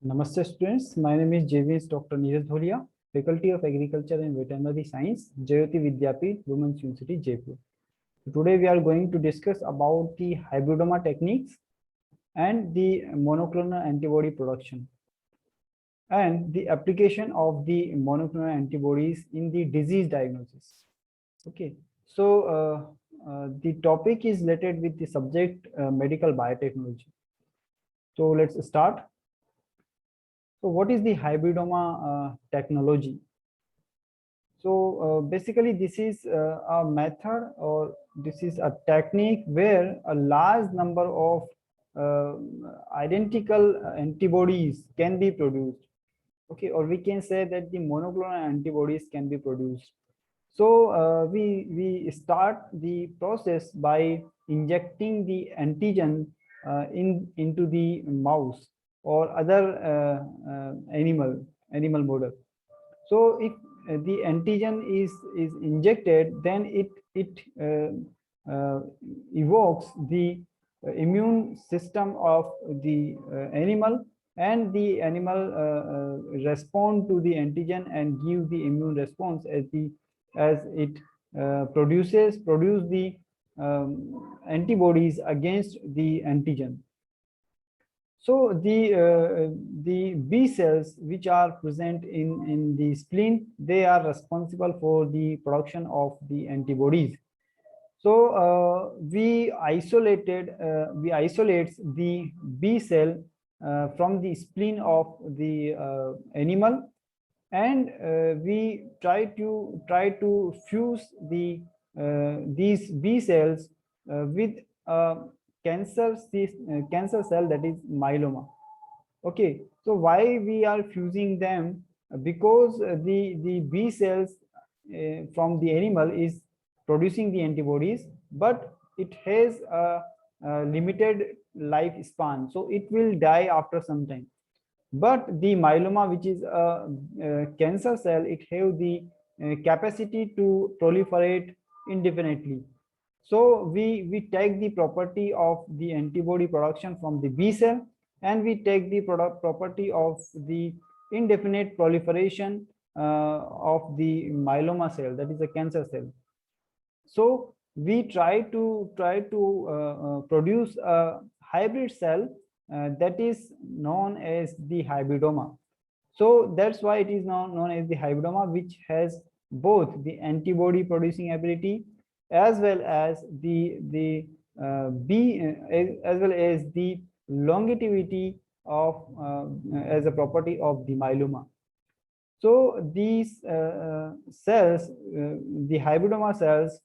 Namaste students, my name is JVS Dr. Neeraj Dholia, Faculty of Agriculture and Veterinary Science, Jayoti Vidyapeeth, Women's University, Jaipur. Today we are going to discuss about the hybridoma techniques and the monoclonal antibody production and the application of the monoclonal antibodies in the disease diagnosis. Okay, so the topic is related with the subject medical biotechnology. So let's start. So what is the hybridoma technology? So basically this is a method, or this is a technique where a large number of identical antibodies can be produced. Okay, or we can say that the monoclonal antibodies can be produced. So we start the process by injecting the antigen into the mouse or other animal model. So if the antigen is injected, then it evokes the immune system of the animal, and the animal respond to the antigen and give the immune response as it produce the antibodies against the antigen. So the B cells which are present in the spleen, they are responsible for the production of the antibodies. So we isolate the B cell from the spleen of the animal, and we try to fuse these B cells with cancer cell, that is myeloma. Okay, so why we are fusing them? Because the B cells from the animal is producing the antibodies, but it has a limited lifespan, so it will die after some time. But the myeloma, which is a cancer cell, it have the capacity to proliferate indefinitely. So we take the property of the antibody production from the B cell, and we take the property of the indefinite proliferation of the myeloma cell, that is a cancer cell. So we try to produce a hybrid cell that is known as the hybridoma. So that's why it is known as the hybridoma, which has both the antibody producing ability as well as the as well as the longevity of as a property of the myeloma. So these cells, the hybridoma cells,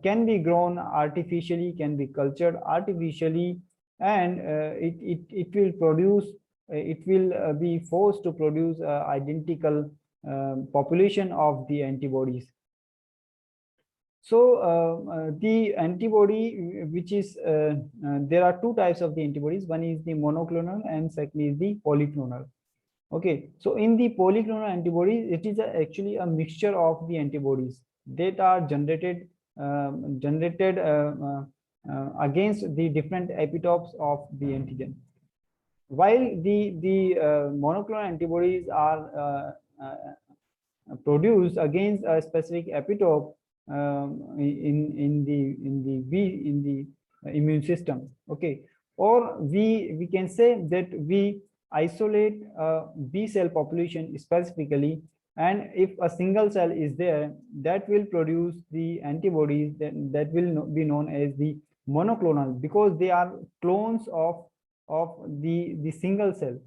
can be grown artificially, can be cultured artificially, and it will produce, it will be forced to produce identical population of the antibodies. So the antibody, which is there are two types of the antibodies. One is the monoclonal, and second is the polyclonal. Okay, so in the polyclonal antibodies, it is actually a mixture of the antibodies that are generated against the different epitopes of the antigen. While the monoclonal antibodies are produced against a specific epitope in the immune system. Okay, or we can say that we isolate B cell population specifically, and if a single cell is there, that will produce the antibodies that will be known as the monoclonal, because they are clones of the single cell.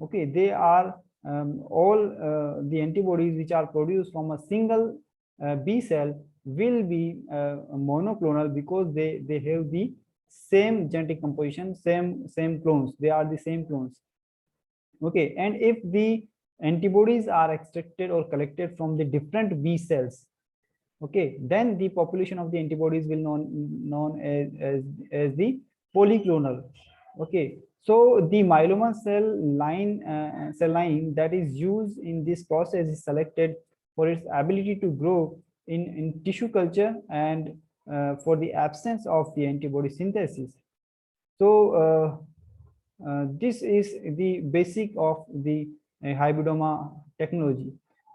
Okay, they are all the antibodies which are produced from a single B cell will be monoclonal, because they have the same genetic composition, same clones, they are the same clones. Okay, and if the antibodies are extracted or collected from the different B cells, okay, then the population of the antibodies will known as the polyclonal. Okay, so the myeloma cell line that is used in this process is selected for its ability to grow in tissue culture, and for the absence of the antibody synthesis. So this is the basic of the hybridoma technology.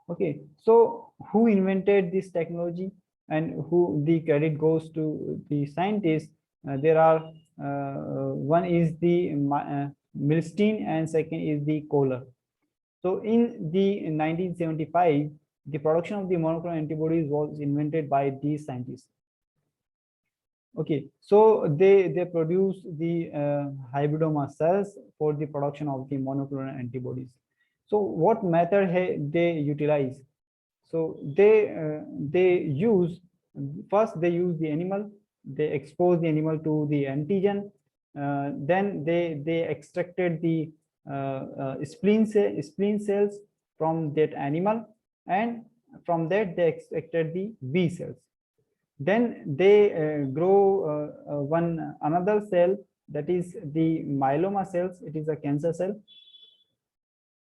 Okay, so who invented this technology and who the credit goes to the scientists? There are one is the Milstein and second is the Kohler. So in the 1975, the production of the monoclonal antibodies was invented by these scientists. Okay, so they produce the hybridoma cells for the production of the monoclonal antibodies. So what method they utilize? So they use, first they use the animal, they expose the animal to the antigen, then they extracted the spleen cells from that animal, and from that they extracted the B cells. Then they grow one another cell, that is the myeloma cells. It is a cancer cell,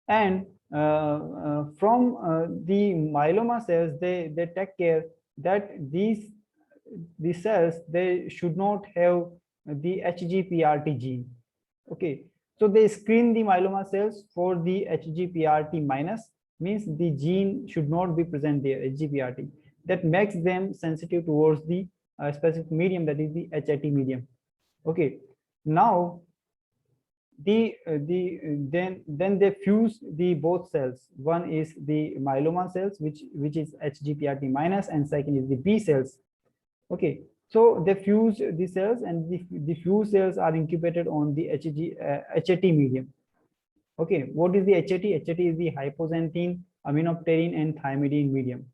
and from the myeloma cells they take care that these cells, they should not have the HGPRT gene. Okay, so they screen the myeloma cells for the HGPRT minus, means the gene should not be present there, HGPRT, that makes them sensitive towards the specific medium, that is the HIT medium. Okay, now then they fuse the both cells. One is the myeloma cells, which is HGPRT minus, and second is the B cells. Okay, so they fuse the cells, and the fused cells are incubated on the HIT medium. Okay, what is the HIT? HIT is the hypoxanthine, aminopterin, and thymidine medium,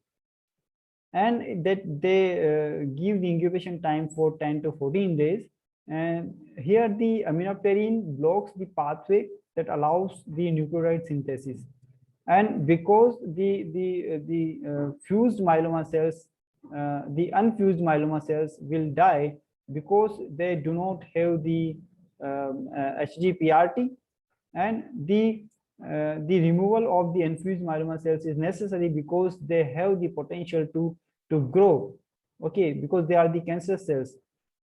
and that they give the incubation time for 10 to 14 days. And here the aminopterin blocks the pathway that allows the nucleotide synthesis. And because the fused myeloma cells, the unfused myeloma cells will die because they do not have the HGPRT, and the removal of the infused myeloma cells is necessary because they have the potential to grow. Okay, because they are the cancer cells.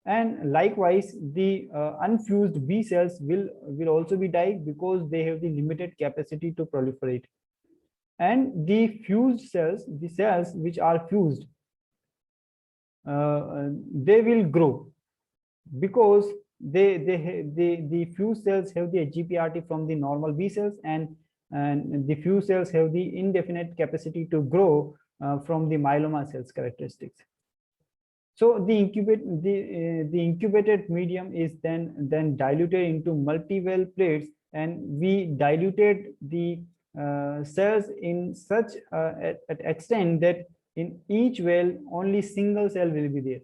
And likewise, the unfused B cells will also be died because they have the limited capacity to proliferate. And the fused cells, the cells which are fused, they will grow because the fused cells have the HGPRT from the normal B cells, and the fused cells have the indefinite capacity to grow from the myeloma cells characteristics. So the incubated medium is then diluted into multi-well plates, and we diluted the cells in such at extent that in each well only single cell will be there.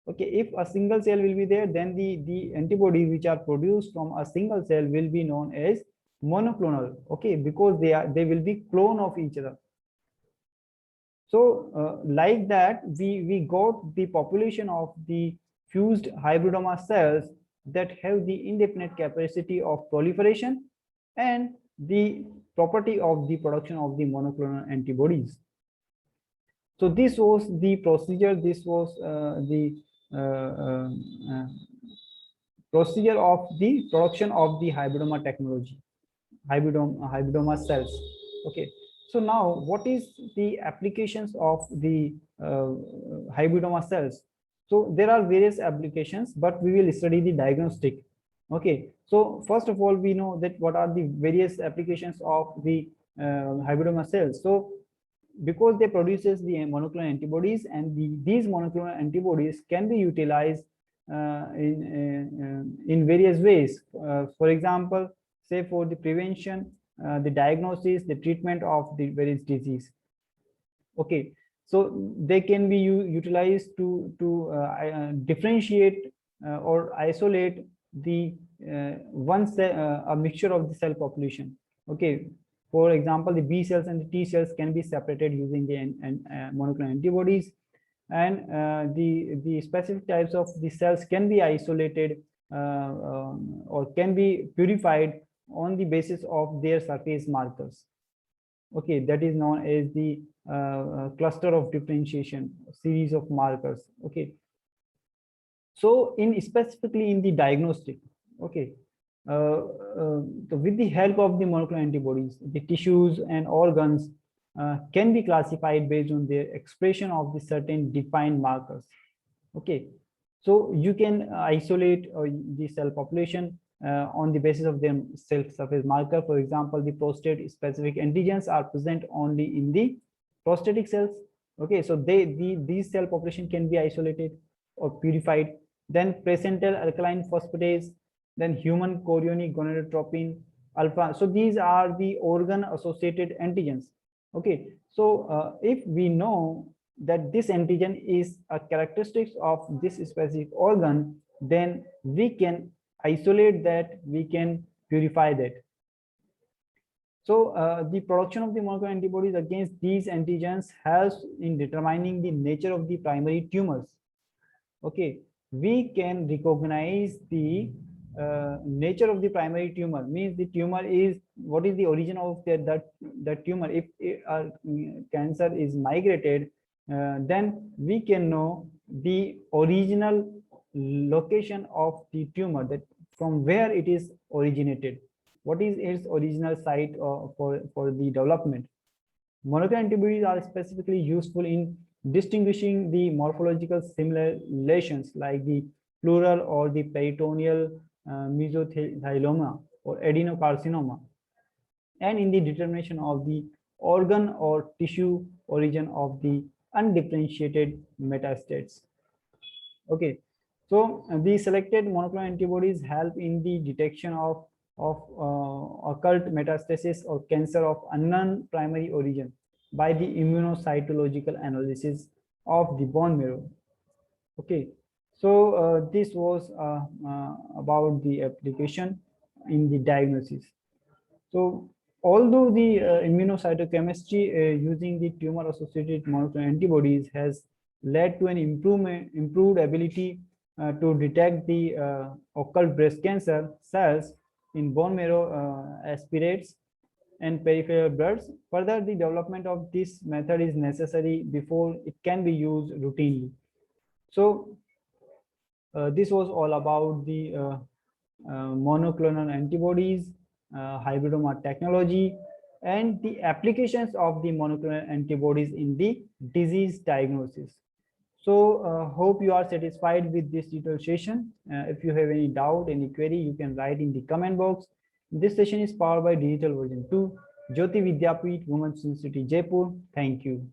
Okay, if a single cell will be there, then the antibodies which are produced from a single cell will be known as monoclonal. Okay, because they will be clone of each other. So like that, we got the population of the fused hybridoma cells that have the indefinite capacity of proliferation and the property of the production of the monoclonal antibodies. So this was the procedure. This was the procedure of the production of the hybridoma technology, hybridoma cells. Okay, so now what is the applications of the hybridoma cells? So there are various applications, but we will study the diagnostic. Okay, so first of all, we know that what are the various applications of the hybridoma cells. So because they produces the monoclonal antibodies, and these monoclonal antibodies can be utilized in various ways. For example, say for the prevention, the diagnosis, the treatment of the various disease. Okay, so they can be utilized to differentiate or isolate the a mixture of the cell population. Okay, for example, the B cells and the T cells can be separated using the monoclonal antibodies, and the specific types of the cells can be isolated or can be purified on the basis of their surface markers. Okay, that is known as the cluster of differentiation, series of markers. Okay, so specifically in the diagnostic. Okay, so with the help of the monoclonal antibodies, the tissues and organs can be classified based on their expression of the certain defined markers. Okay, so you can isolate the cell population on the basis of their cell surface marker. For example, the prostate specific antigens are present only in the prostatic cells. Okay, so these cell population can be isolated or purified. Then placental alkaline phosphatase, then human chorionic gonadotropin alpha. So these are the organ associated antigens. Okay, so if we know that this antigen is a characteristics of this specific organ, then we can isolate that, we can purify that. So the production of the monoclonal antibodies against these antigens helps in determining the nature of the primary tumors. Okay, we can recognize the nature of the primary tumor, means the tumor is, what is the origin of that tumor. If cancer is migrated, then we can know the original location of the tumor, that from where it is originated, what is its original site for the development. Monoclonal antibodies are specifically useful in distinguishing the morphological similarities like the pleural or the peritoneal mesothelioma or adenocarcinoma, and in the determination of the organ or tissue origin of the undifferentiated metastates. Okay, so the selected monoclonal antibodies help in the detection of occult metastasis or cancer of unknown primary origin by the immunocytological analysis of the bone marrow. Okay, so this was about the application in the diagnosis. So although the immunocytochemistry using the tumor associated monoclonal antibodies has led to an improved ability to detect the occult breast cancer cells in bone marrow aspirates and peripheral bloods, further the development of this method is necessary before it can be used routinely. So this was all about the monoclonal antibodies, hybridoma technology, and the applications of the monoclonal antibodies in the disease diagnosis. So hope you are satisfied with this detailed session. If you have any doubt, any query, you can write in the comment box. This session is powered by Digital Version 2, Jyoti Vidyapeeth, Women's University, Jaipur. Thank you.